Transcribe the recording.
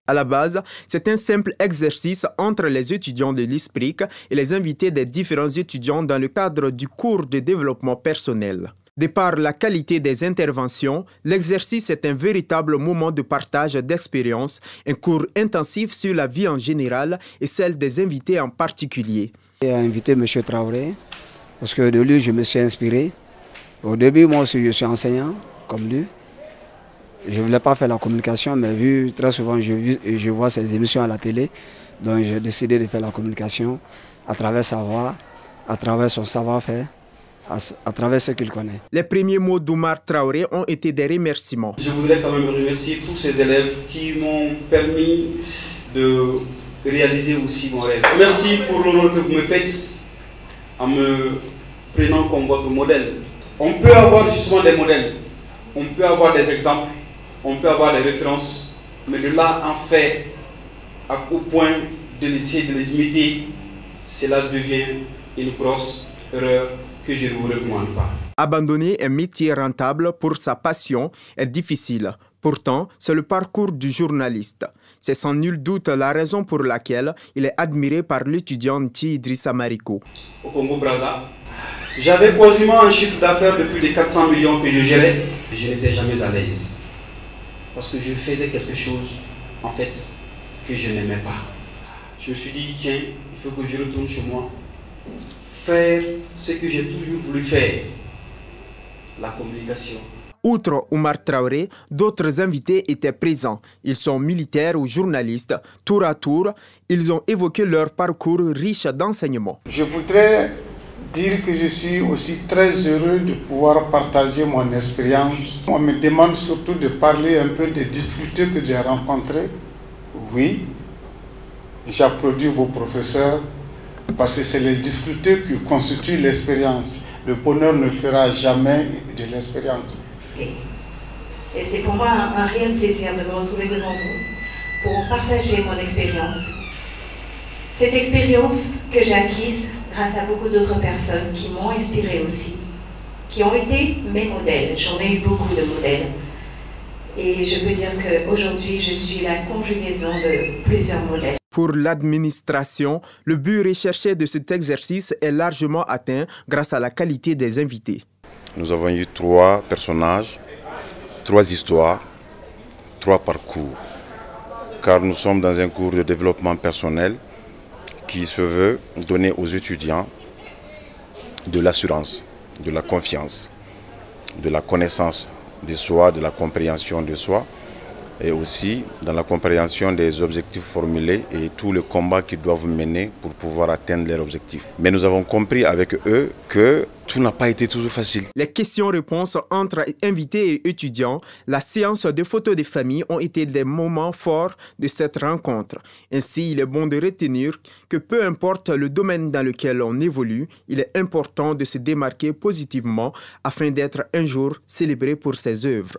À la base, c'est un simple exercice entre les étudiants de l'ISPRIC et les invités des différents étudiants dans le cadre du cours de développement personnel. De par la qualité des interventions, l'exercice est un véritable moment de partage d'expériences, un cours intensif sur la vie en général et celle des invités en particulier. J'ai invité M. Traoré parce que de lui, je me suis inspiré. Au début, moi aussi, je suis enseignant, comme lui. Je ne voulais pas faire la communication, mais vu très souvent, je vois ses émissions à la télé. Donc j'ai décidé de faire la communication à travers sa voix, à travers son savoir-faire, à travers ce qu'il connaît. Les premiers mots d'Oumar Traoré ont été des remerciements. Je voudrais quand même remercier tous ces élèves qui m'ont permis de réaliser aussi mon rêve. Merci pour l'honneur que vous me faites en me prenant comme votre modèle. On peut avoir justement des modèles, on peut avoir des exemples, on peut avoir des références, mais de là en fait au point de essayer de les imiter, cela devient une grosse erreur que je ne vous recommande pas. Abandonner un métier rentable pour sa passion est difficile. Pourtant, c'est le parcours du journaliste. C'est sans nul doute la raison pour laquelle il est admiré par l'étudiant Nti Idrissa Mariko. Au Congo-Brazza, j'avais quasiment un chiffre d'affaires de plus de 400 millions que je gérais. Je n'étais jamais à l'aise. Parce que je faisais quelque chose, en fait, que je n'aimais pas. Je me suis dit, tiens, il faut que je retourne chez moi. Faire ce que j'ai toujours voulu faire. La communication. Outre Oumar Traoré, d'autres invités étaient présents. Ils sont militaires ou journalistes. Tour à tour, ils ont évoqué leur parcours riche d'enseignements. Je voudrais dire que je suis aussi très heureux de pouvoir partager mon expérience. On me demande surtout de parler un peu des difficultés que j'ai rencontrées. Oui, j'applaudis vos professeurs parce que c'est les difficultés qui constituent l'expérience. Le bonheur ne fera jamais de l'expérience. Et c'est pour moi un réel plaisir de me retrouver devant vous pour partager mon expérience. Cette expérience que j'ai acquise grâce à beaucoup d'autres personnes qui m'ont inspirée aussi, qui ont été mes modèles. J'en ai eu beaucoup de modèles. Et je peux dire qu'aujourd'hui, je suis la conjugaison de plusieurs modèles. Pour l'administration, le but recherché de cet exercice est largement atteint grâce à la qualité des invités. Nous avons eu 3 personnages, 3 histoires, 3 parcours. Car nous sommes dans un cours de développement personnel qui se veut donner aux étudiants de l'assurance, de la confiance, de la connaissance de soi, de la compréhension de soi, et aussi dans la compréhension des objectifs formulés et tout le combat qu'ils doivent mener pour pouvoir atteindre leurs objectifs. Mais nous avons compris avec eux que tout n'a pas été toujours facile. Les questions-réponses entre invités et étudiants, la séance de photos de famille ont été des moments forts de cette rencontre. Ainsi, il est bon de retenir que peu importe le domaine dans lequel on évolue, il est important de se démarquer positivement afin d'être un jour célébré pour ses œuvres.